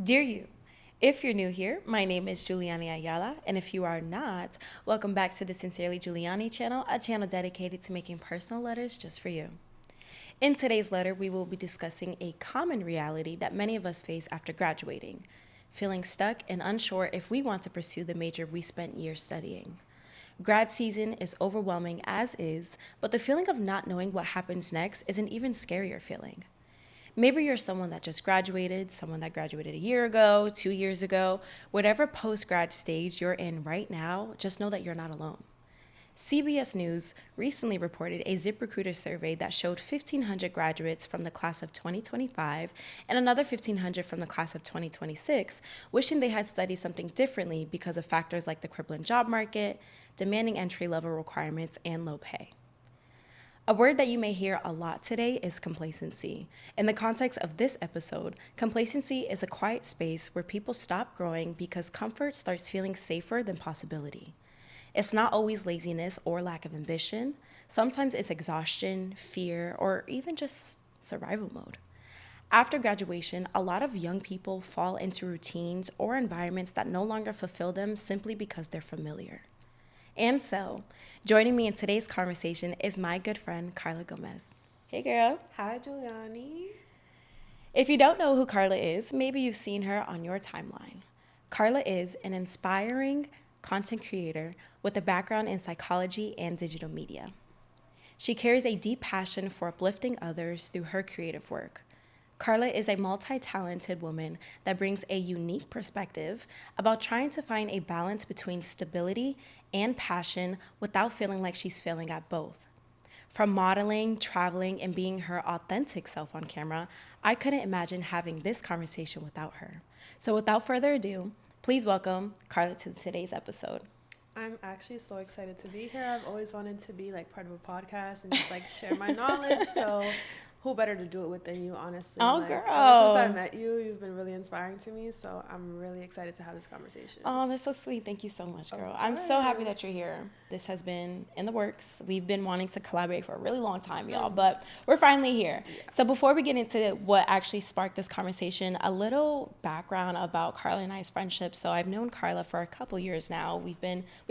Dear you, if you're new here, my name is Giuliani Ayala, and if you are not, welcome back to the Sincerely Giuliani channel, a channel dedicated to making personal letters just for you. In today's letter, we will be discussing a common reality that many of us face after graduating, feeling stuck and unsure if we want to pursue the major we spent years studying. Grad season is overwhelming as is, but the feeling of not knowing what happens next is an even scarier feeling. Maybe you're someone that just graduated, someone that graduated a year ago, 2 years ago. Whatever post grad stage you're in right now, just know that you're not alone. CBS News recently reported a ZipRecruiter survey that showed 1,500 graduates from the class of 2025 and another 1,500 from the class of 2026 wishing they had studied something differently because of factors like the crippling job market, demanding entry level requirements, and low pay. A word that you may hear a lot today is complacency. In the context of this episode, complacency is a quiet space where people stop growing because comfort starts feeling safer than possibility. It's not always laziness or lack of ambition. Sometimes it's exhaustion, fear, or even just survival mode. After graduation, a lot of young people fall into routines or environments that no longer fulfill them simply because they're familiar. And so, joining me in today's conversation is my good friend, Carla Gomez. Hey, girl. Hi, Giuliani. If you don't know who Carla is, maybe you've seen her on your timeline. Carla is an inspiring content creator with a background in psychology and digital media. She carries a deep passion for uplifting others through her creative work. Carla is a multi-talented woman that brings a unique perspective about trying to find a balance between stability and passion without feeling like she's failing at both. From modeling, traveling, and being her authentic self on camera, I couldn't imagine having this conversation without her. So without further ado, please welcome Carla to today's episode. I'm actually so excited to be here. I've always wanted to be like part of a podcast and just like share my knowledge. So who better to do it with than you, honestly? Oh, Like, girl. ever since I met you, you've been really inspiring to me. So I'm really excited to have this conversation. Oh, that's so sweet. Thank you so much, Of girl. I'm so happy that course. you're here. This has been in the works. We've been wanting to collaborate for a really long time, y'all, but we're finally here. Yeah. So before we get into what actually sparked this conversation, a little background about Carla and I's friendship. So I've known Carla for a couple years now. We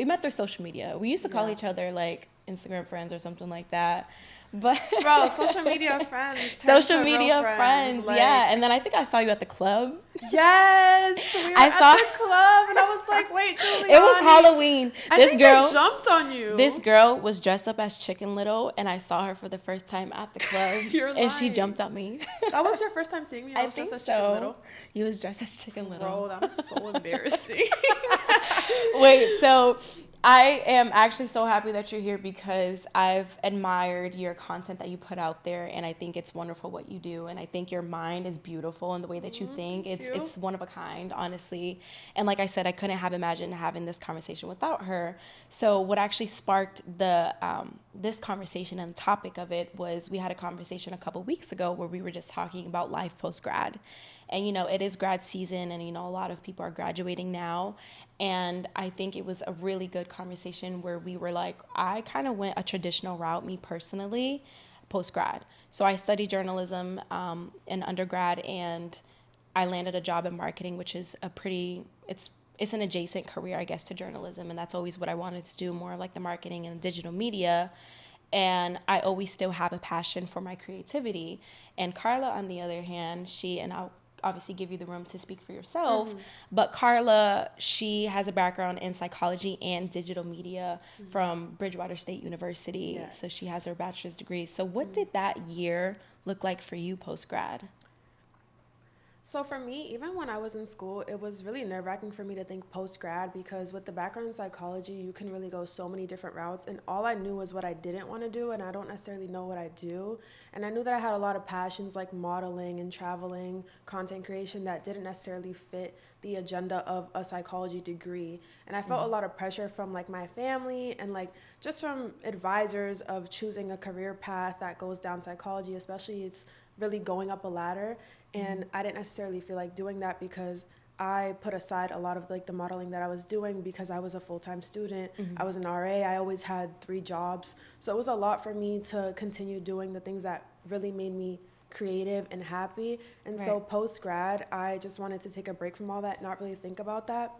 met through social media. We used to call Yeah. each other like Instagram friends or something like that. But Bro, social media friends. turn social to real media friends, like, yeah. And then I think I saw you at the club. Yes, we were I at saw- the club, and I was like, "Wait, Giuliani." It was Halloween. I This think girl I jumped on you. This girl was dressed up as Chicken Little, and I saw her for the first time at the club. You're And she lying. jumped on me. That was your first time seeing me. I was think dressed as so. Chicken Little. You was dressed as Chicken Little. Bro, that was so embarrassing. Wait, so I am actually so happy that you're here because I've admired your content that you put out there, and I think it's wonderful what you do, and I think your mind is beautiful in the way that you think. Thank you. It's one of a kind, honestly. And like I said, I couldn't have imagined having this conversation without her. So what actually sparked the this conversation and the topic of it was we had a conversation a couple weeks ago where we were just talking about life post grad. And, it is grad season and, a lot of people are graduating now. And I think it was a really good conversation where we were like, I kind of went a traditional route, me personally, post grad. So I studied journalism in undergrad, and I landed a job in marketing, which is it's an adjacent career, I guess, to journalism. And that's always what I wanted to do, more like the marketing and digital media. And I always still have a passion for my creativity. And Carla, on the other hand, I'll obviously give you the room to speak for yourself, but Carla, she has a background in psychology and digital media from Bridgewater State University. Yes. So she has her bachelor's degree. So what did that year look like for you post-grad? So for me, even when I was in school, it was really nerve-wracking for me to think post-grad because with the background in psychology, you can really go so many different routes. And all I knew was what I didn't want to do, and I don't necessarily know what I do. And I knew that I had a lot of passions like modeling and traveling, content creation that didn't necessarily fit the agenda of a psychology degree. And I felt a lot of pressure from like my family and like just from advisors of choosing a career path that goes down psychology, especially it's really going up a ladder. And I didn't necessarily feel like doing that because I put aside a lot of like the modeling that I was doing because I was a full-time student. I was an RA. I always had 3 jobs. So it was a lot for me to continue doing the things that really made me creative and happy. And so Right. post grad, I just wanted to take a break from all that, not really think about that.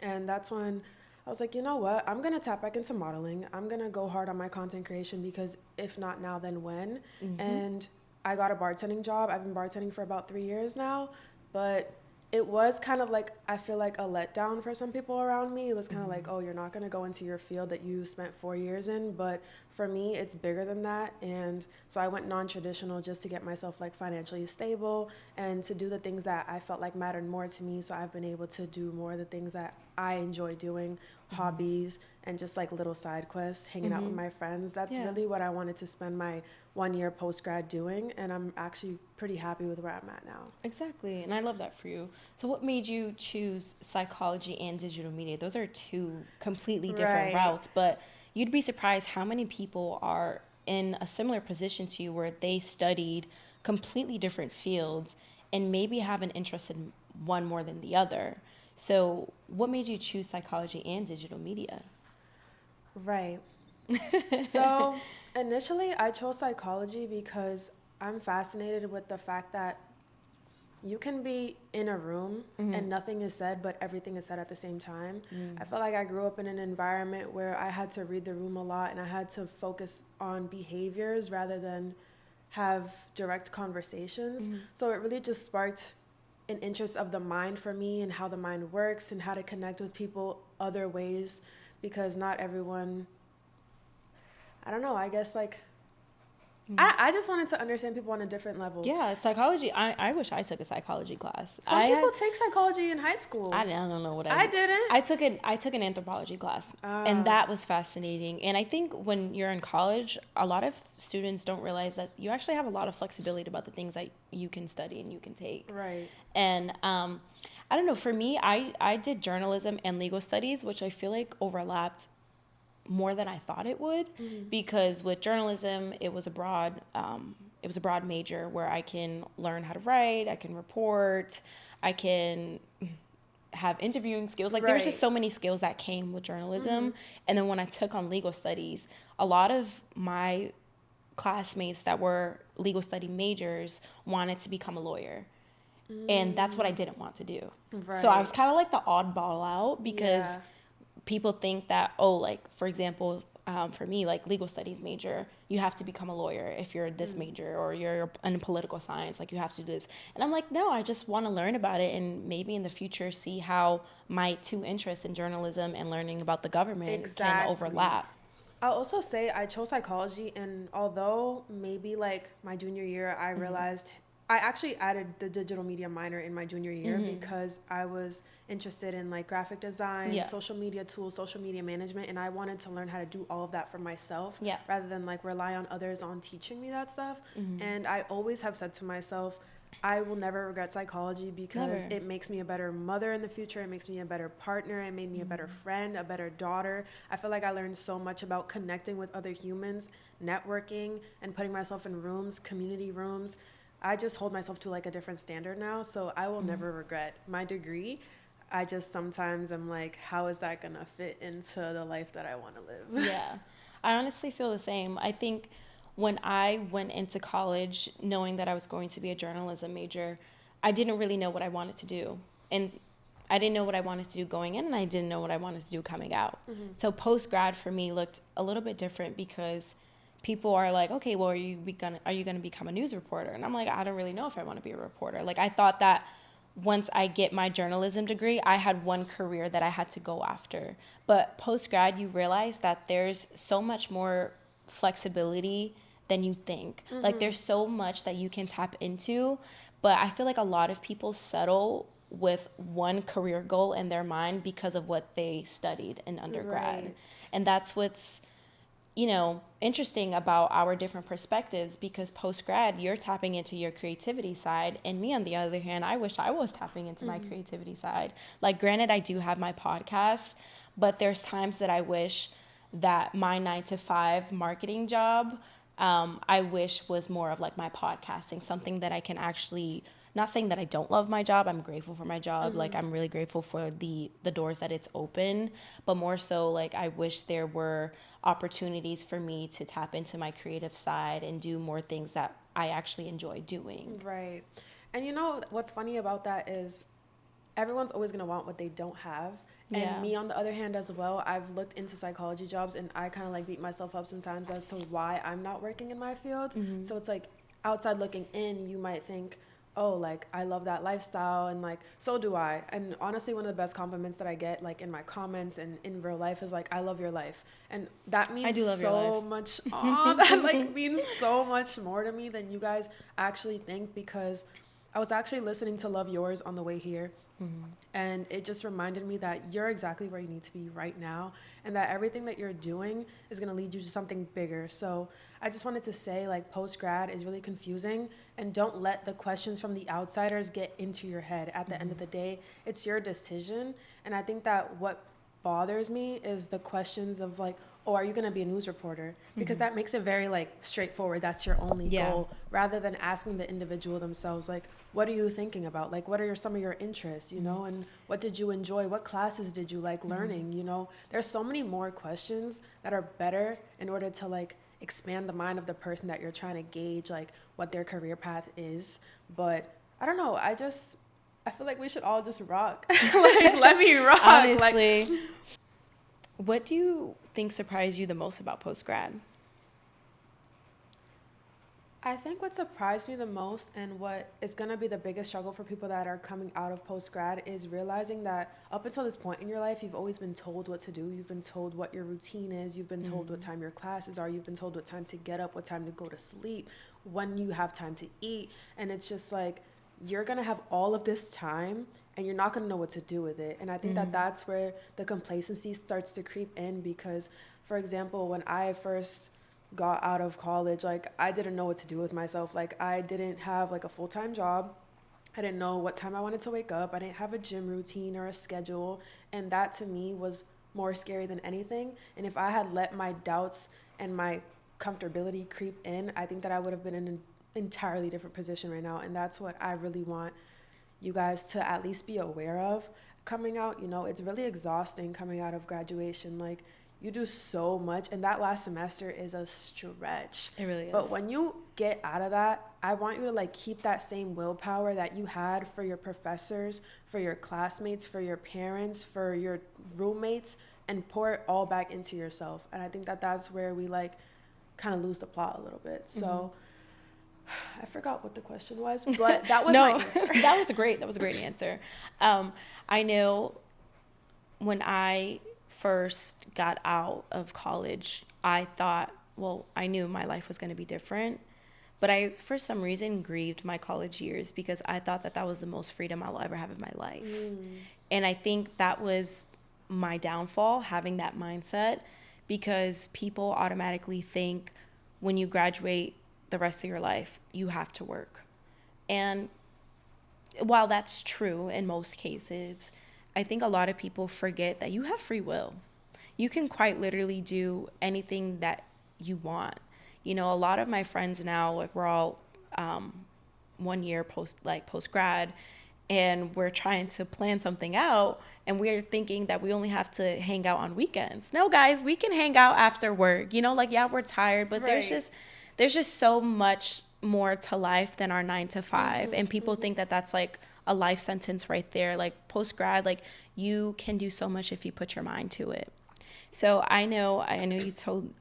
And that's when I was like, you know what? I'm going to tap back into modeling. I'm going to go hard on my content creation because if not now, then when? Mm-hmm. And I got a bartending job. I've been bartending for about 3 years now, but it was kind of like, I feel like a letdown for some people around me. It was kind of like, oh, you're not going to go into your field that you spent 4 years in. But for me, it's bigger than that. And so I went non-traditional just to get myself like financially stable and to do the things that I felt like mattered more to me. So I've been able to do more of the things that I enjoy doing, hobbies, and just like little side quests, hanging out with Mm-hmm. my friends. That's Yeah. really what I wanted to spend my 1 year post grad doing. And I'm actually pretty happy with where I'm at now. Exactly. And I love that for you. So what made you choose psychology and digital media? Those are two completely different Right. routes, but you'd be surprised how many people are in a similar position to you where they studied completely different fields and maybe have an interest in one more than the other. So what made you choose psychology and digital media? Right. So initially, I chose psychology because I'm fascinated with the fact that you can be in a room Mm-hmm. and nothing is said, but everything is said at the same time. Mm. I felt like I grew up in an environment where I had to read the room a lot and I had to focus on behaviors rather than have direct conversations. Mm-hmm. So it really just sparked an interest of the mind for me and how the mind works and how to connect with people other ways because not everyone, I don't know, I guess like I just wanted to understand people on a different level. Yeah, psychology. I wish I took a psychology class. Some people take psychology in high school. I don't know what I didn't. I took an anthropology class, and Ah, that was fascinating. And I think when you're in college, a lot of students don't realize that you actually have a lot of flexibility about the things that you can study and you can take. right. And I don't know. For me, I did journalism and legal studies, which I feel like overlapped more than I thought it would, because with journalism, it was a broad major where I can learn how to write, I can report, I can have interviewing skills. Like there was just Right. so many skills that came with journalism. And then when I took on legal studies, a lot of my classmates that were legal study majors wanted to become a lawyer. And that's what I didn't want to do. So I was Right. kind of like the oddball out because Yeah. people think that, oh, like for example, for me, like legal studies major, you have to become a lawyer if you're this major, or you're in political science, like you have to do this. And I'm like, no, I just want to learn about it and maybe in the future see how my two interests in journalism and learning about the government can Exactly. overlap. I'll also say I chose psychology, and although maybe like my junior year, I realized I actually added the digital media minor in my junior year because I was interested in like graphic design, Yeah. social media tools, social media management, and I wanted to learn how to do all of that for myself Yeah. rather than like rely on others on teaching me that stuff. And I always have said to myself, I will never regret psychology because Never. it makes me a better mother in the future. It makes me a better partner. It made me a better friend, a better daughter. I feel like I learned so much about connecting with other humans, networking, and putting myself in rooms, community rooms. I just hold myself to like a different standard now. So I will never regret my degree. I just sometimes am like, how is that going to fit into the life that I want to live? Yeah. I honestly feel the same. I think when I went into college knowing that I was going to be a journalism major, I didn't really know what I wanted to do. And I didn't know what I wanted to do going in, and I didn't know what I wanted to do coming out. So post grad for me looked a little bit different because people are like, okay, well, are you gonna become a news reporter? And I'm like, I don't really know if I want to be a reporter. Like I thought that once I get my journalism degree, I had one career that I had to go after. But post grad, you realize that there's so much more flexibility than you think. Like there's so much that you can tap into. But I feel like a lot of people settle with one career goal in their mind because of what they studied in undergrad. Right. And that's what's interesting about our different perspectives because post grad, you're tapping into your creativity side. And me, on the other hand, I wish I was tapping into my creativity side. Like, granted, I do have my podcast, but there's times that I wish that my 9 to 5 marketing job, I wish was more of like my podcasting, something that I can actually. Not saying that I don't love my job. I'm grateful for my job. Like I'm really grateful for the doors that it's open, but more so like I wish there were opportunities for me to tap into my creative side and do more things that I actually enjoy doing. Right. And you know what's funny about that is everyone's always going to want what they don't have. And Yeah. me, on the other hand, as well, I've looked into psychology jobs and I kind of like beat myself up sometimes as to why I'm not working in my field. Mm-hmm. So it's like outside looking in, you might think, oh, like I love that lifestyle and like so do I. And honestly, one of the best compliments that I get like in my comments and in real life is like, I love your life. And that I means do love your life. so much. Oh, that like means so much more to me than you guys actually think, because I was actually listening to Love Yours on the way here. Mm-hmm. And it just reminded me that you're exactly where you need to be right now, and that everything that you're doing is going to lead you to something bigger. So I just wanted to say, like, post grad is really confusing, and don't let the questions from the outsiders get into your head. At the end of the day, it's your decision. And I think that what bothers me is the questions of like, oh, are you going to be a news reporter? Because that makes it very like straightforward. That's your only Yeah. goal, rather than asking the individual themselves, like, what are you thinking about? Like, what are some of your interests, you know, and what did you enjoy? What classes did you like learning? You know, there's so many more questions that are better in order to like expand the mind of the person that you're trying to gauge, like what their career path is. But I don't know. I feel like we should all just rock. Like, let me rock. Honestly, Like, what do you think surprised you the most about post grad? I think what surprised me the most, and what is going to be the biggest struggle for people that are coming out of post grad, is realizing that up until this point in your life, you've always been told what to do. You've been told what your routine is. You've been told what time your classes are. You've been told what time to get up, what time to go to sleep, when you have time to eat. And it's just like, you're going to have all of this time and you're not going to know what to do with it. And I think that that's where the complacency starts to creep in, because, for example, when I first got out of college, like I didn't know what to do with myself. Like I didn't have like a full-time job. I didn't know what time I wanted to wake up. I didn't have a gym routine or a schedule, and that to me was more scary than anything. And if I had let my doubts and my comfortability creep in, I think that I would have been in an entirely different position right now. And that's what I really want you guys to at least be aware of coming out. You know, it's really exhausting coming out of graduation. Like, you do so much, and that last semester is a stretch. It really But is. when you get out of that, I want you to like keep that same willpower that you had for your professors, for your classmates, for your parents, for your roommates, and pour it all back into yourself. And I think that that's where we like kind of lose the plot a little bit. So I forgot what the question was, but that was my No, answer. that was a great answer. I know when I first got out of college, I thought, well, I knew my life was going to be different. But I, for some reason, grieved my college years because I thought that that was the most freedom I'll ever have in my life. And I think that was my downfall, having that mindset, because people automatically think when you graduate the rest of your life, you have to work. And while that's true in most cases, I think a lot of people forget that you have free will. You can quite literally do anything that you want. You know, a lot of my friends now, like we're all 1 year post grad, and we're trying to plan something out, and we're thinking that we only have to hang out on weekends. No, guys, we can hang out after work. You know, like, yeah, we're tired, but Right. there's just so much more to life than our 9 to 5, and people think that that's like a life sentence right there. Like post grad, like you can do so much if you put your mind to it. So I know you told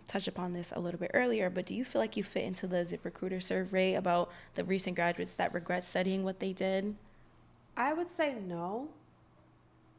touched upon this a little bit earlier, but do you feel like you fit into the ZipRecruiter survey about the recent graduates that regret studying what they did? I would say no.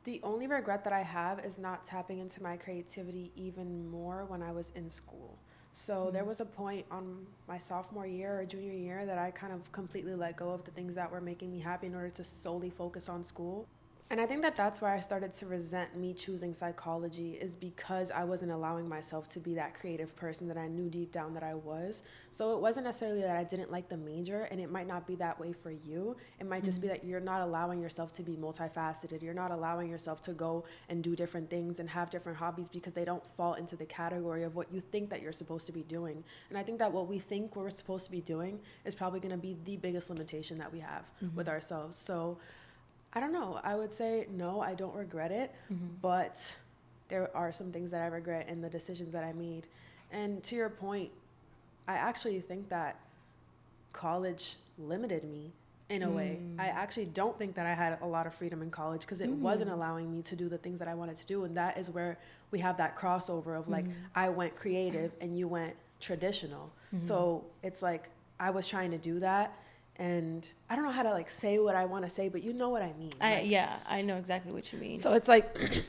The only regret that I have is not tapping into my creativity even more when I was in school. So there was a point on my sophomore year or junior year that I kind of completely let go of the things that were making me happy in order to solely focus on school. And I think that that's where I started to resent me choosing psychology, is because I wasn't allowing myself to be that creative person that I knew deep down that I was. So it wasn't necessarily that I didn't like the major, and it might not be that way for you. It might just be that you're not allowing yourself to be multifaceted. You're not allowing yourself to go and do different things and have different hobbies because they don't fall into the category of what you think that you're supposed to be doing. And I think that what we think we're supposed to be doing is probably going to be the biggest limitation that we have with ourselves. So I don't know. I would say no, I don't regret it, but there are some things that I regret in the decisions that I made. And to your point, I actually think that college limited me in a way. I actually don't think that I had a lot of freedom in college because it wasn't allowing me to do the things that I wanted to do. And that is where we have that crossover of like, I went creative and you went traditional. So it's like, I was trying to do that. And I don't know how to like say what I want to say, but you know what I mean. I know exactly what you mean. So it's like,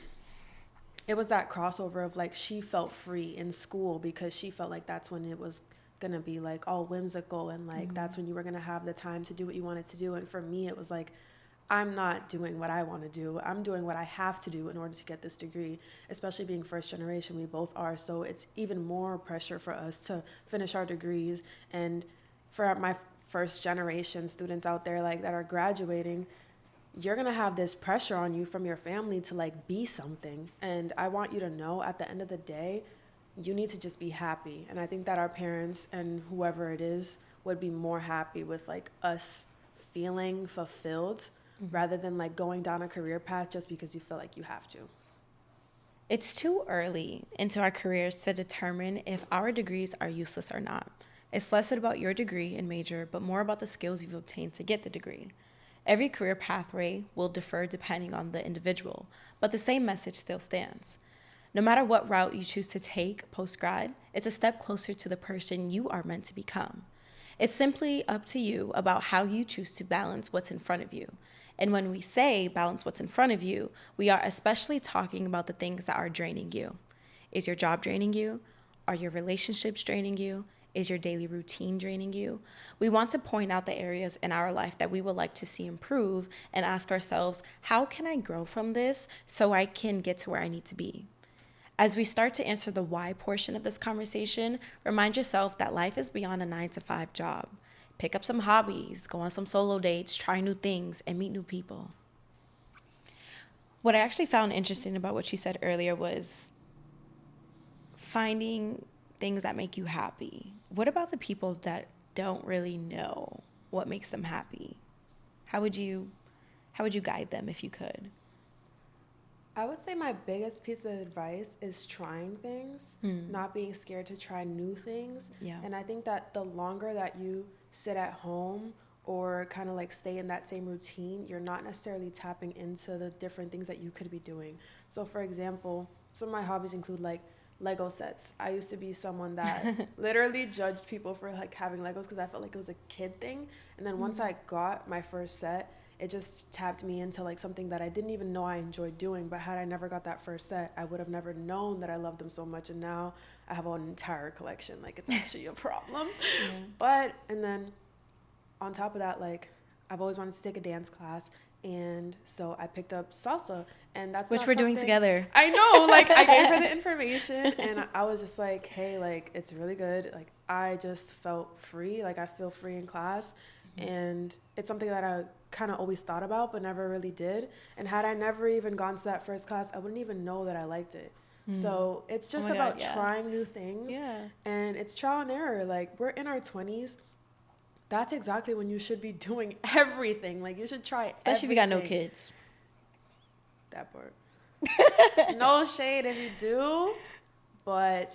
it was that crossover of like, she felt free in school because she felt like that's when it was gonna be like all whimsical and like that's when you were gonna have the time to do what you wanted to do. And for me it was like, I'm not doing what I want to do, I'm doing what I have to do in order to get this degree, especially being first generation. We both are, so it's even more pressure for us to finish our degrees. And for my first generation students out there like that are graduating, you're gonna have this pressure on you from your family to like be something. And I want you to know at the end of the day, you need to just be happy. And I think that our parents and whoever it is would be more happy with like us feeling fulfilled rather than like going down a career path just because you feel like you have to. It's too early into our careers to determine if our degrees are useless or not. It's less about your degree and major, but more about the skills you've obtained to get the degree. Every career pathway will differ depending on the individual, but the same message still stands. No matter what route you choose to take post-grad, it's a step closer to the person you are meant to become. It's simply up to you about how you choose to balance what's in front of you. And when we say balance what's in front of you, we are especially talking about the things that are draining you. Is your job draining you? Are your relationships draining you? Is your daily routine draining you? We want to point out the areas in our life that we would like to see improve and ask ourselves, how can I grow from this so I can get to where I need to be? As we start to answer the why portion of this conversation, remind yourself that life is beyond a 9-to-5 job. Pick up some hobbies, go on some solo dates, try new things, and meet new people. What I actually found interesting about what you said earlier was finding things that make you happy. What about the people that don't really know what makes them happy? How would you guide them if you could? I would say my biggest piece of advice is trying things, not being scared to try new things. Yeah. And I think that the longer that you sit at home or kind of like stay in that same routine, you're not necessarily tapping into the different things that you could be doing. So for example, some of my hobbies include like Lego sets. I used to be someone that literally judged people for like having Legos because I felt like it was a kid thing. And then once I got my first set, it just tapped me into like something that I didn't even know I enjoyed doing. But had I never got that first set, I would have never known that I loved them so much. And now I have an entire collection. Like, it's actually a problem. Yeah. But, and then on top of that, like, I've always wanted to take a dance class. And so I picked up salsa, and that's which we're doing together. I know, like, I gave her the information, and I was just like, hey, like, it's really good. Like, I just felt free. Like, I feel free in class. And it's something that I kind of always thought about but never really did. And had I never even gone to that first class, I wouldn't even know that I liked it. So it's just about trying new things. Yeah. And it's trial and error. Like, we're in our 20s. That's exactly when you should be doing everything. Like, you should try especially if you got no kids. That part. No shade if you do, but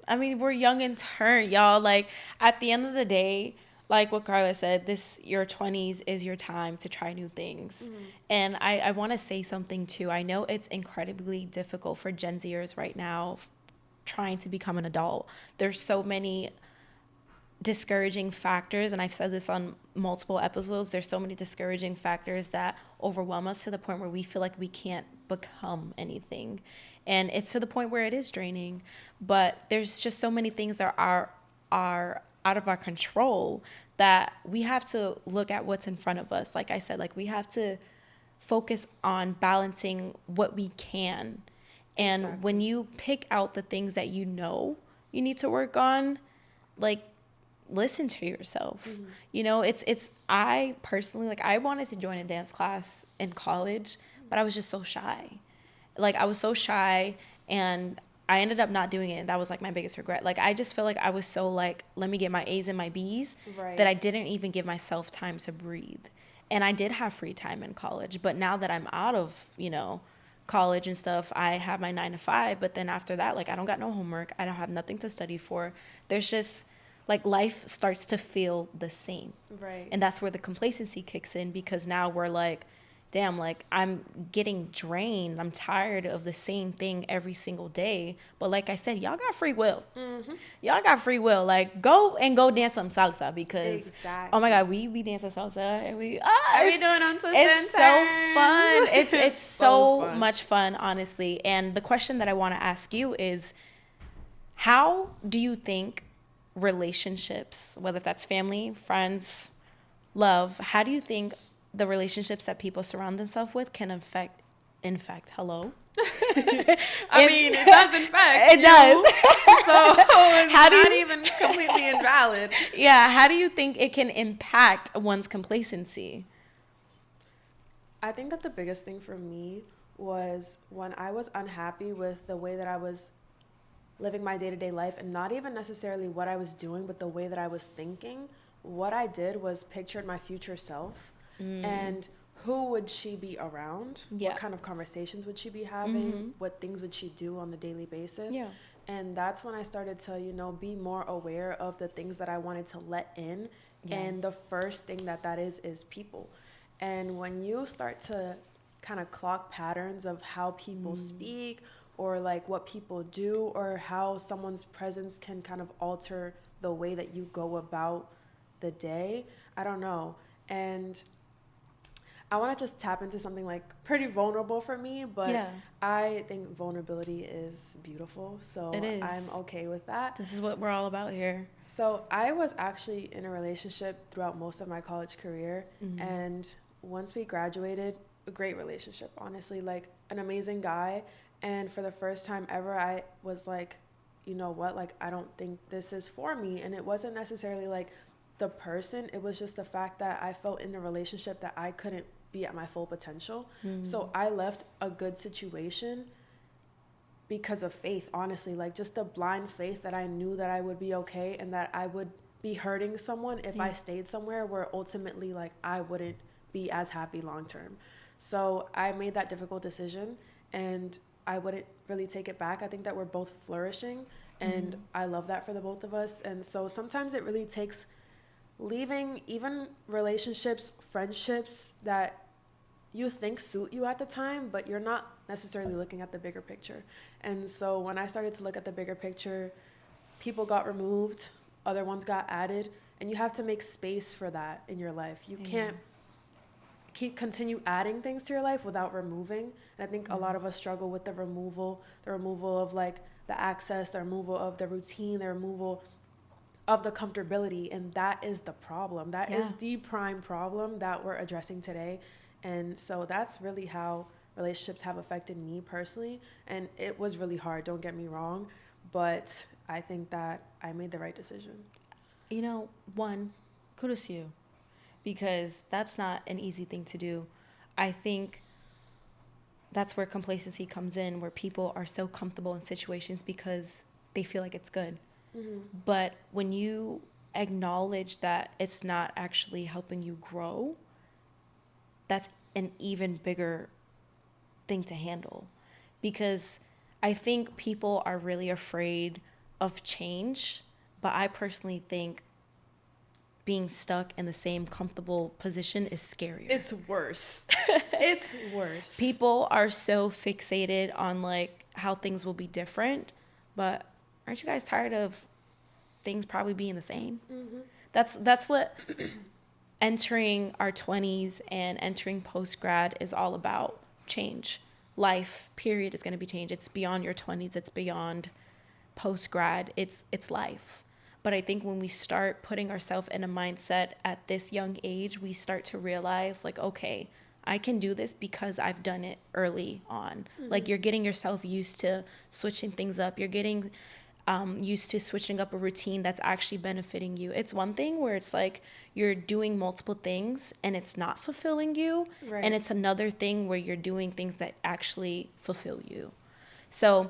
I mean, we're young in turn, y'all. Like, at the end of the day, like what Carla said, your 20s is your time to try new things. And I want to say something too. I know it's incredibly difficult for Gen Zers right now trying to become an adult. There's so many discouraging factors, and I've said this on multiple episodes. There's so many discouraging factors that overwhelm us to the point where we feel like we can't become anything. And it's to the point where it is draining. But there's just so many things that are out of our control that we have to look at what's in front of us. Like I said, like, we have to focus on balancing what we can. And exactly. When you pick out the things that you know you need to work on, like, listen to yourself. You know, I personally, like, I wanted to join a dance class in college, but I was just so shy. Like, I was so shy, and I ended up not doing it, and that was like my biggest regret. Like, I just feel like I was so like, let me get my A's and my B's, that I didn't even give myself time to breathe. And I did have free time in college, but now that I'm out of, college and stuff, I have my 9 to 5, but then after that, like, I don't got no homework. I don't have nothing to study for. There's just, like life starts to feel the same. Right. And that's where the complacency kicks in, because now we're like, damn, like I'm getting drained. I'm tired of the same thing every single day. But like I said, y'all got free will. Mm-hmm. Y'all got free will. Like go dance some salsa, because oh my Exactly. God, we dancing salsa and Are we doing on it's so fun. It's so so fun. much fun, honestly. And the question that I want to ask you is, how do you think relationships, whether that's family, friends, love, how do you think the relationships that people surround themselves with can affect, in fact, hello? I mean, it does in fact. It does. So it's How do not you, even completely invalid. yeah, how do you think it can impact one's complacency? I think that the biggest thing for me was when I was unhappy with the way that I was living my day-to-day life, and not even necessarily what I was doing, but the way that I was thinking. What I did was pictured my future self and who would she be around? Yeah. What kind of conversations would she be having? What things would she do on the daily basis? Yeah. And that's when I started to, be more aware of the things that I wanted to let in. Yeah. And the first thing that is people. And when you start to kind of clock patterns of how people speak, or like what people do, or how someone's presence can kind of alter the way that you go about the day, I don't know. And I want to just tap into something like pretty vulnerable for me, but Yeah. I think vulnerability is beautiful, so It is. I'm okay with that. This is what we're all about here. So I was actually in a relationship throughout most of my college career, and once we graduated, a great relationship, honestly, like an amazing guy. And for the first time ever, I was like, you know what, like I don't think this is for me. And it wasn't necessarily like the person, it was just the fact that I felt in a relationship that I couldn't be at my full potential. So I left a good situation because of faith, honestly, like just the blind faith that I knew that I would be okay, and that I would be hurting someone if I stayed somewhere where ultimately like I wouldn't be as happy long term. So I made that difficult decision, and I wouldn't really take it back. I think that we're both flourishing, and I love that for the both of us. And so sometimes it really takes leaving even relationships, friendships that you think suit you at the time, but you're not necessarily looking at the bigger picture. And so when I started to look at the bigger picture, people got removed, other ones got added, and you have to make space for that in your life. You can't continue adding things to your life without removing. And I think a lot of us struggle with the removal of like the access, the removal of the routine, the removal of the comfortability. And that is the problem. That is the prime problem that we're addressing today. And so that's really how relationships have affected me personally. And it was really hard, don't get me wrong, but I think that I made the right decision. One, kudos to you, because that's not an easy thing to do. I think that's where complacency comes in, where people are so comfortable in situations because they feel like it's good. But when you acknowledge that it's not actually helping you grow, that's an even bigger thing to handle. Because I think people are really afraid of change, but I personally think being stuck in the same comfortable position is scarier. It's worse. It's worse. People are so fixated on like how things will be different, but aren't you guys tired of things probably being the same? That's what entering our 20s and entering post-grad is all about. Change. Life, period, is going to be changed. It's beyond your 20s. It's beyond post-grad. It's life. But I think when we start putting ourselves in a mindset at this young age, we start to realize like, okay, I can do this because I've done it early on. Like you're getting yourself used to switching things up. You're getting used to switching up a routine that's actually benefiting you. It's one thing where it's like you're doing multiple things and it's not fulfilling you. Right. And it's another thing where you're doing things that actually fulfill you. So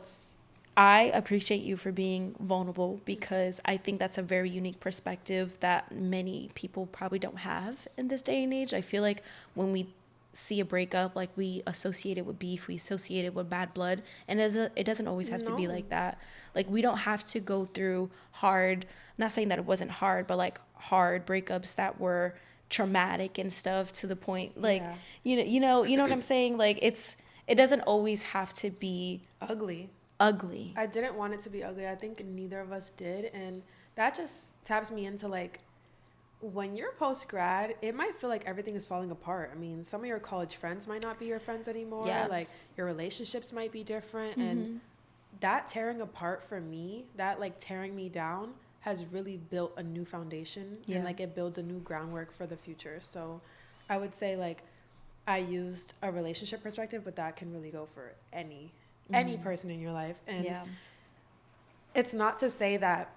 I appreciate you for being vulnerable, because I think that's a very unique perspective that many people probably don't have in this day and age. I feel like when we see a breakup, like we associate it with beef, we associate it with bad blood, and it doesn't always have to be No. like that. Like we don't have to go through hard, not saying that it wasn't hard, but like hard breakups that were traumatic and stuff to the point like Yeah. you know what I'm saying? Like it doesn't always have to be Ugly. ugly. I didn't want it to be ugly. I think neither of us did. And that just taps me into like, when you're post grad, it might feel like everything is falling apart. I mean, some of your college friends might not be your friends anymore. Yeah. Like, your relationships might be different. And that tearing apart for me, that like tearing me down, has really built a new foundation. Yeah. And like it builds a new groundwork for the future. So I would say like I used a relationship perspective, but that can really go for any person in your life. And Yeah. it's not to say that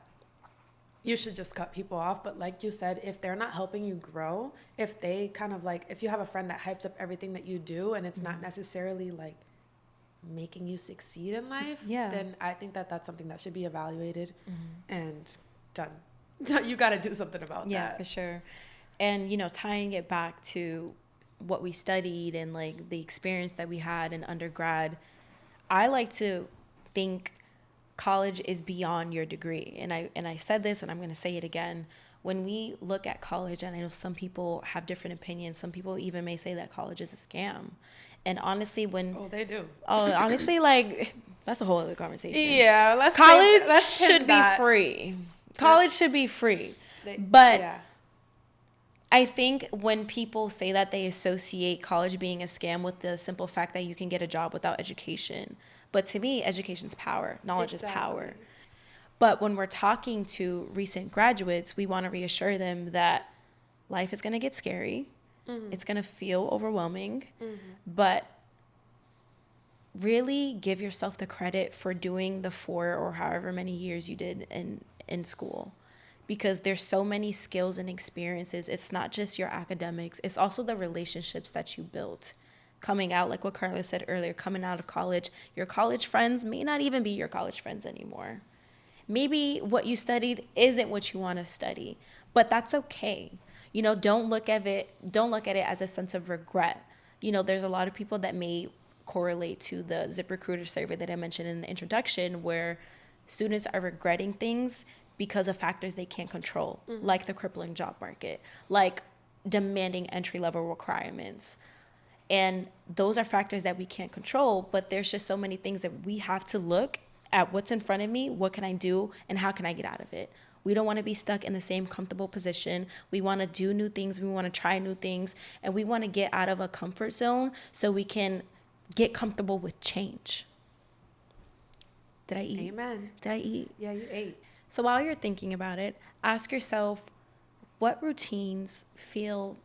you should just cut people off, but like you said, if they're not helping you grow, if they kind of like, if you have a friend that hypes up everything that you do and it's not necessarily like making you succeed in life, Yeah. then I think that that's something that should be evaluated and done. You got to do something about Yeah, that. for sure. And, tying it back to what we studied and like the experience that we had in undergrad, I like to think college is beyond your degree. And I said this and I'm going to say it again. When we look at college, and I know some people have different opinions, some people even may say that college is a scam. And honestly, Oh, they do. honestly, like that's a whole other conversation. Yeah, College should be free. College should be free. But yeah. I think when people say that, they associate college being a scam with the simple fact that you can get a job without education. But to me, education's power. Knowledge is power. But when we're talking to recent graduates, we want to reassure them that life is going to get scary. It's going to feel overwhelming. But really give yourself the credit for doing the 4 or however many years you did in school. Because there's so many skills and experiences. It's not just your academics. It's also the relationships that you built. Coming out, like what Carla said earlier, coming out of college, your college friends may not even be your college friends anymore. Maybe what you studied isn't what you want to study, but that's okay. Don't look at it as a sense of regret. There's a lot of people that may correlate to the ZipRecruiter survey that I mentioned in the introduction, where students are regretting things because of factors they can't control, like the crippling job market, like demanding entry-level requirements. And those are factors that we can't control, but there's just so many things that we have to look at what's in front of me, what can I do, and how can I get out of it? We don't want to be stuck in the same comfortable position. We want to do new things. We want to try new things. And we want to get out of a comfort zone so we can get comfortable with change. Did I eat? Amen. Did I eat? Yeah, you ate. So while you're thinking about it, ask yourself, what routines feel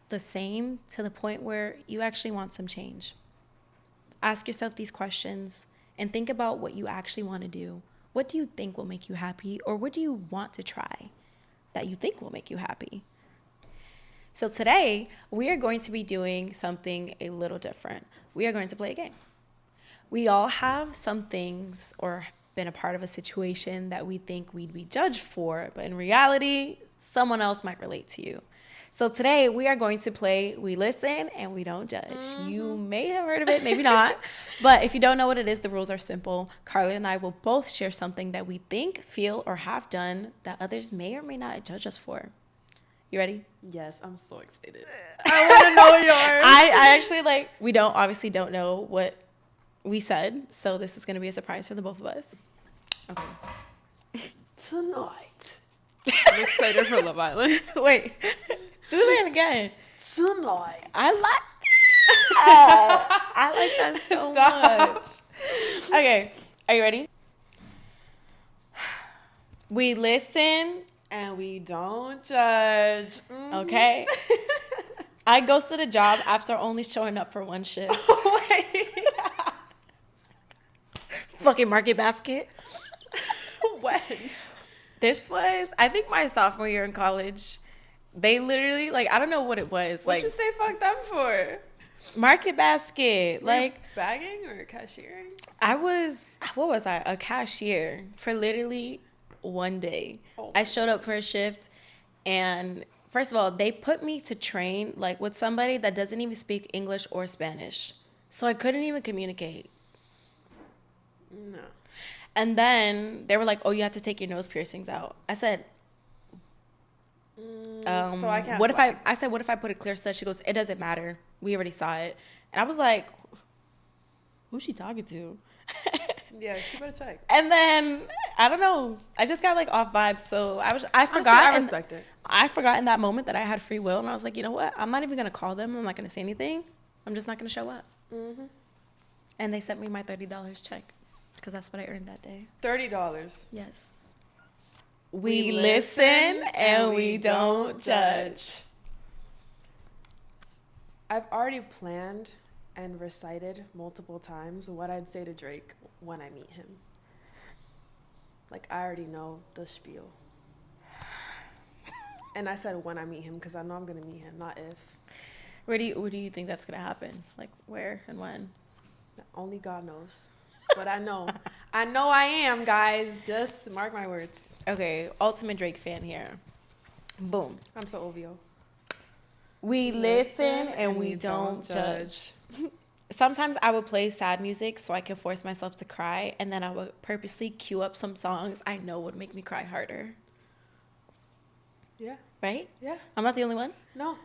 the same to the point where you actually want some change? Ask yourself these questions and think about what you actually want to do. What do you think will make you happy, or what do you want to try that you think will make you happy? So today, we are going to be doing something a little different. We are going to play a game. We all have some things or been a part of a situation that we think we'd be judged for, but in reality, someone else might relate to you. So today we are going to play We Listen and We Don't Judge. You may have heard of it, maybe not. But if you don't know what it is, the rules are simple. Carly and I will both share something that we think, feel, or have done that others may or may not judge us for. You ready? Yes, I'm so excited. I want to know yours. I actually we obviously don't know what we said. So this is going to be a surprise for the both of us. Okay. Tonight. I'm excited for Love Island. Wait. Do that again. Tonight. I like that so much. Okay. Are you ready? We listen. And we don't judge. Okay. I ghosted a job after only showing up for one shift. Wait. Fucking Market Basket. When? This was, I think, my sophomore year in college. They literally, I don't know what it was. What'd you say fuck them for? Market Basket. Bagging or cashiering? What was I? A cashier for literally one day. I showed up for a shift, and First of all, they put me to train like with somebody that doesn't even speak English or Spanish. So I couldn't even communicate. No. And then they were like, "Oh, you have to take your nose piercings out." I said, so I can't what if swag. I said, "What if I put it clear set?" She goes, "It doesn't matter. We already saw it." And I was like, "Who's she talking to?" Yeah, she better check. And then I don't know. I just got like off vibes. So I Honestly, forgot. I respect it. I forgot in that moment that I had free will, and I was like, you know what? I'm not even gonna call them. I'm not gonna say anything. I'm just not gonna show up. Mm-hmm. And they sent me my $30 check because that's what I earned that day. $30. Yes. We listen and we don't judge. I've already planned and recited multiple times what I'd say to Drake when I meet him. Like, I already know the spiel. And I said when I meet him because I know I'm going to meet him, not if. Where do you think that's gonna happen? Like where and when? Only God knows. But I know. I am, guys. Just mark my words. Okay, ultimate Drake fan here. Boom. I'm so OVO. We listen and we don't judge. Sometimes I would play sad music so I could force myself to cry, and then I would purposely cue up some songs I know would make me cry harder. Yeah. Right? Yeah. I'm not the only one. No.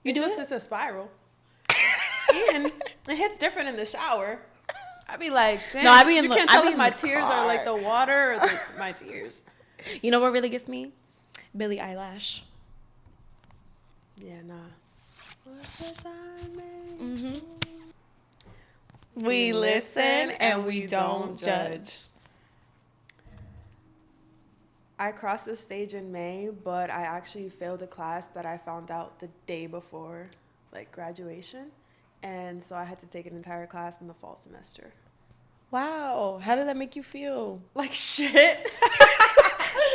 You do it? It's a spiral. And it hits different in the shower. I'd be like, damn, No, I be in you the- can't I tell be if in my the tears car. are like the water or my tears. You know what really gets me? Billie Eilish. Yeah, nah. Mm-hmm. We listen and we don't judge. I crossed the stage in May, but I actually failed a class that I found out the day before, like, graduation. And so I had to take an entire class in the fall semester. Wow. How did that make you feel? Like, shit.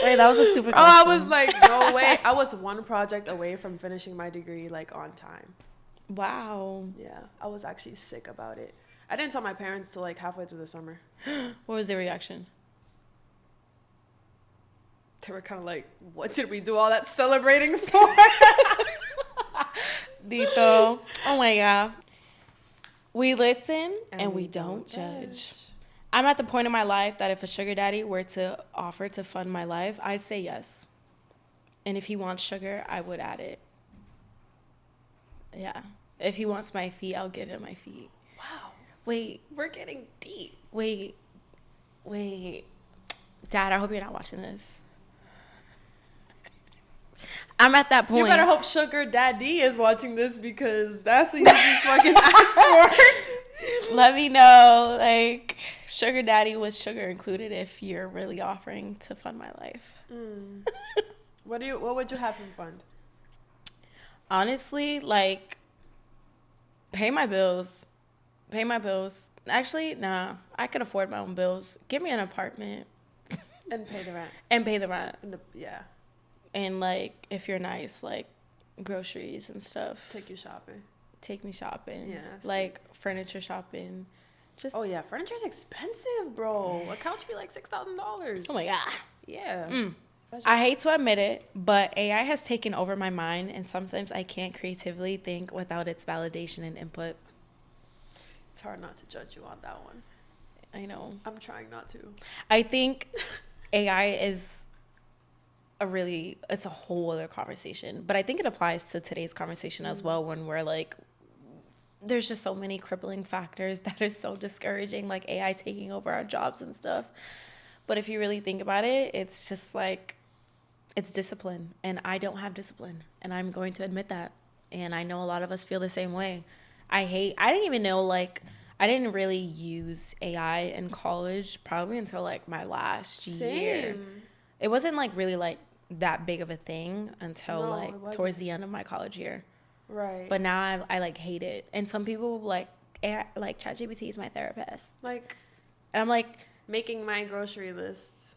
Wait, that was a stupid Oh, I question. was like, no way. I was one project away from finishing my degree, like, on time. Wow. Yeah, I was actually sick about it. I didn't tell my parents till, like, halfway through the summer. What was their reaction? They were kind of like, what did we do all that celebrating for? Dito. Oh my God. We listen and we don't judge. I'm at the point in my life that if a sugar daddy were to offer to fund my life, I'd say yes. And if he wants sugar, I would add it. Yeah. If he wants my feet, I'll give him my feet. Wow. Wait, We're getting deep. wait. Dad, I hope you're not watching this. I'm at that point. You better hope Sugar Daddy is watching this because that's what you just fucking asked for. Let me know, like, sugar daddy with sugar included if you're really offering to fund my life. What would you have him fund? Honestly, like, pay my bills. Actually, nah, I could afford my own bills. Give me an apartment And pay the rent. and pay the rent. Yeah. And, like, if you're nice, like, groceries and stuff. Take you shopping. Take me shopping. Yeah, Like, furniture shopping. Just, Oh yeah, furniture's expensive, bro. A couch be like $6,000. oh my God. Yeah. I hate to admit it, but AI has taken over my mind, and sometimes I can't creatively think without its validation and input. It's hard not to judge you on that one. I know. I'm trying not to. I think AI is it's a whole other conversation, but I think it applies to today's conversation as well, when we're like, there's just so many crippling factors that are so discouraging, like AI taking over our jobs and stuff. But if you really think about it, it's just like, it's discipline, and I don't have discipline, and I'm going to admit that. And I know a lot of us feel the same way. I didn't even know, like, I didn't really use AI in college probably until like my last year. Same. It wasn't like really like that big of a thing until No, like it wasn't. towards the end of my college year. Right. But now I like hate it. And some people like ChatGPT is my therapist. like And I'm like, making my grocery lists.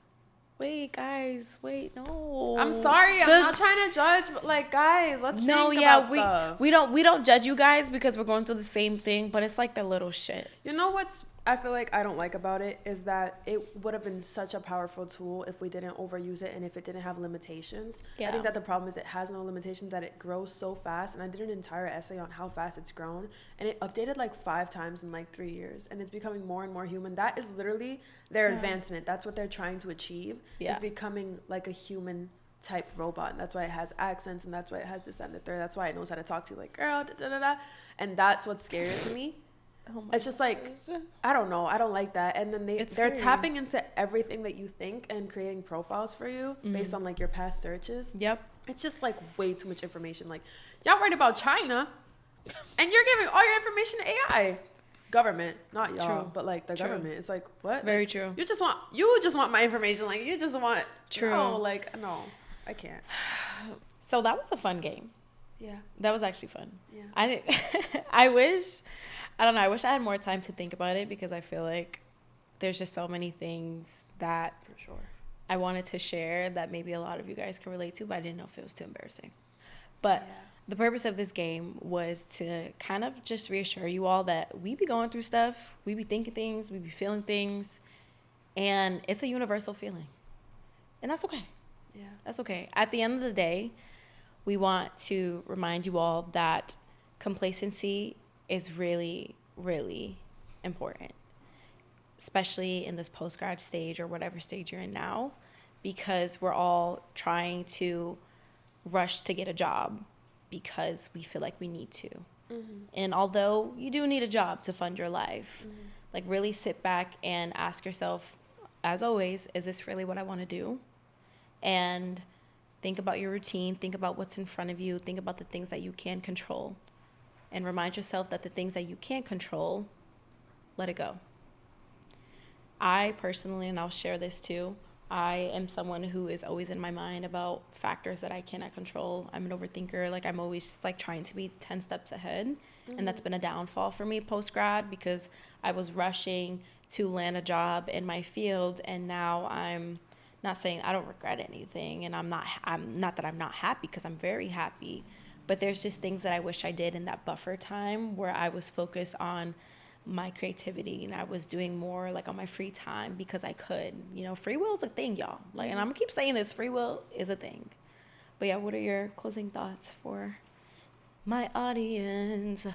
wait, guys, no. I'm sorry, I'm not trying to judge, but like, guys, let's think about stuff. we don't judge you guys because we're going through the same thing, but it's like the little shit. You know what's I feel like I don't like about it is that it would have been such a powerful tool if we didn't overuse it and if it didn't have limitations. I think Yeah. that the problem is it has no limitations, that it grows so fast. And I did an entire essay on how fast it's grown, and it updated like 5 times in like 3 years, and it's becoming more and more human. That is literally their Yeah. advancement. That's what they're trying to achieve. Yeah. Is becoming like a human type robot, and that's why it has accents, and that's why it has this and the third. That's why it knows how to talk to you like girl, da da da da. And that's what's scary to me. Oh my It's just like, gosh. I don't know. I don't like that. And then It's they're scary. tapping into everything that you think and creating profiles for you based on like your past searches. Yep. It's just like way too much information. Like, y'all worried about China and you're giving all your information to AI. Government, not y'all, True. but like the True. government. It's like, what? Very Like, true. you just want my information. Like, you just want. True. No, like, no, I can't. So that was a fun game. Yeah. That was actually fun. Yeah. I didn't, I wish, I don't know, I wish I had more time to think about it, because I feel like there's just so many things that For sure. I wanted to share that maybe a lot of you guys can relate to, but I didn't know if it was too embarrassing. But Yeah. the purpose of this game was to kind of just reassure you all that we be going through stuff, we be thinking things, we be feeling things, and it's a universal feeling. And that's okay. Yeah. That's okay. At the end of the day, we want to remind you all that complacency is really, really important, especially in this post-grad stage or whatever stage you're in now, because we're all trying to rush to get a job because we feel like we need to. And although you do need a job to fund your life, like really sit back and ask yourself, as always, is this really what I want to do? And think about your routine, think about what's in front of you, think about the things that you can control, and remind yourself that the things that you can't control, let it go. I personally, and I'll share this too, I am someone who is always in my mind about factors that I cannot control. I'm an overthinker. Like, I'm always like trying to be 10 steps ahead. And that's been a downfall for me post-grad, because I was rushing to land a job in my field, and now I'm not saying I don't regret anything, and I'm not that I'm not happy, because I'm very happy, but there's just things that I wish I did in that buffer time where I was focused on my creativity and I was doing more like on my free time because I could. You know, free will is a thing, y'all. Like, and I'm gonna keep saying this, free will is a thing. But yeah, what are your closing thoughts for my audience?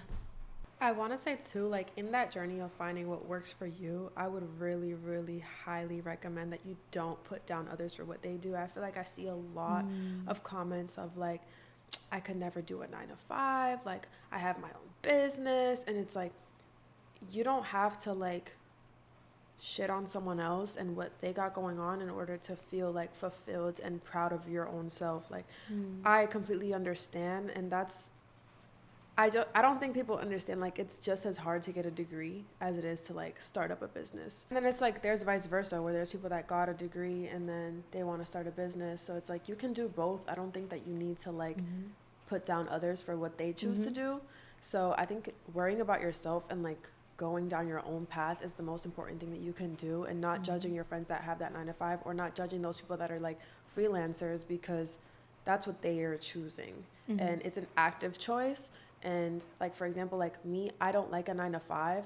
I want to say too, like in that journey of finding what works for you, I would really, really highly recommend that you don't put down others for what they do. I feel like I see a lot of comments of like, I could never do a 9 to 5. Like, I have my own business. And it's like, you don't have to like shit on someone else and what they got going on in order to feel like fulfilled and proud of your own self. Like, I completely understand. And that's, I don't think people understand, like, it's just as hard to get a degree as it is to, like, start up a business. And then it's, like, there's vice versa, where there's people that got a degree and then they want to start a business. So it's, like, you can do both. I don't think that you need to, like, put down others for what they choose to do. So I think worrying about yourself and, like, going down your own path is the most important thing that you can do, and not judging your friends that have that 9 to 5, or not judging those people that are, like, freelancers, because that's what they are choosing. And it's an active choice. And like, for example, like me, I don't like a 9 to 5,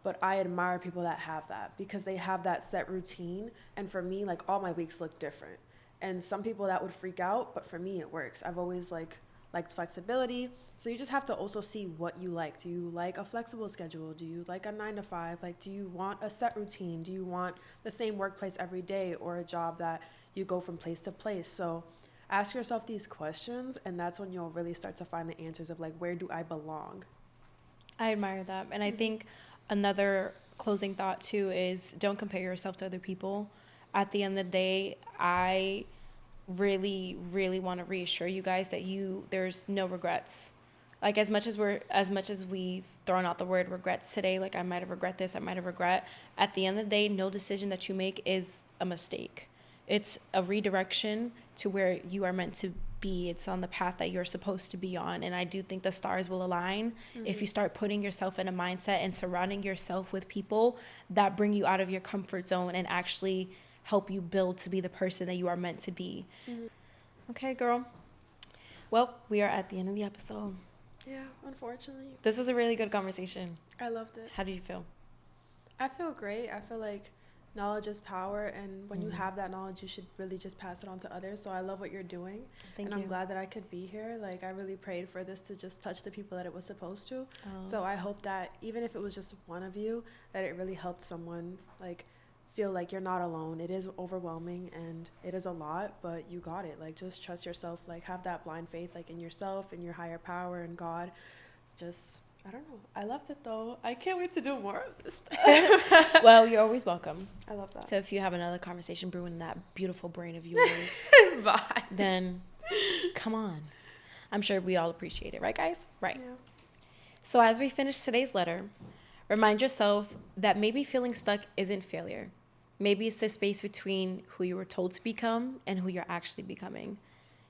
but I admire people that have that, because they have that set routine. And for me, like, all my weeks look different. And some people that would freak out, but for me, it works. I've always liked flexibility. So you just have to also see what you like. Do you like a flexible schedule? Do you like a 9 to 5? Like, do you want a set routine? Do you want the same workplace every day, or a job that you go from place to place? So ask yourself these questions, and that's when you'll really start to find the answers of, like, where do I belong? I admire that. And I think another closing thought too is, don't compare yourself to other people. At the end of the day, I really, really want to reassure you guys that there's no regrets. Like, as much as we've thrown out the word regrets today, like, I might have regret this, I might have regret, at the end of the day, no decision that you make is a mistake. It's a redirection to where you are meant to be. It's on the path that you're supposed to be on. And I do think the stars will align if you start putting yourself in a mindset and surrounding yourself with people that bring you out of your comfort zone and actually help you build to be the person that you are meant to be. Okay, girl. Well, we are at the end of the episode. Yeah, unfortunately. This was a really good conversation. I loved it. How do you feel? I feel great. I feel like knowledge is power, and when you have that knowledge, you should really just pass it on to others. So I love what you're doing, Thank and I'm you. glad that I could be here. Like, I really prayed for this to just touch the people that it was supposed to. Oh, So I hope that even if it was just one of you, that it really helped someone, like, feel like you're not alone. It is overwhelming and it is a lot, but you got it. Like, just trust yourself. Like, have that blind faith, like, in yourself, in your higher power, and God. It's just, I don't know. I loved it though. I can't wait to do more of this stuff. well, you're always welcome. I love that. So if you have another conversation brewing in that beautiful brain of yours, Bye. then come on. I'm sure we all appreciate it, right, guys? Right. Yeah. So as we finish today's letter, remind yourself that maybe feeling stuck isn't failure. Maybe it's the space between who you were told to become and who you're actually becoming.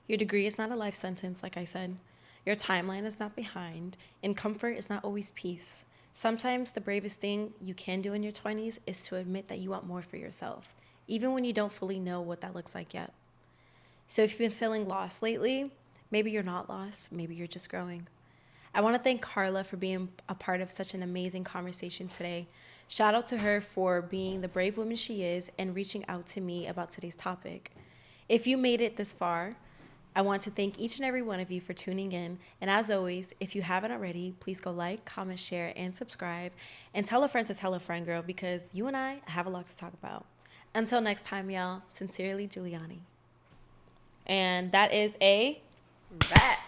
Your degree is not a life sentence, like I said. Your timeline is not behind, and comfort is not always peace. Sometimes the bravest thing you can do in your 20s is to admit that you want more for yourself, even when you don't fully know what that looks like yet. So if you've been feeling lost lately, maybe you're not lost, maybe you're just growing. I want to thank Carla for being a part of such an amazing conversation today. Shout out to her for being the brave woman she is and reaching out to me about today's topic. If you made it this far, I want to thank each and every one of you for tuning in. And as always, if you haven't already, please go like, comment, share, and subscribe. And tell a friend to tell a friend, girl, because you and I have a lot to talk about. Until next time, y'all, sincerely, Giuliani. And that is a Wrap.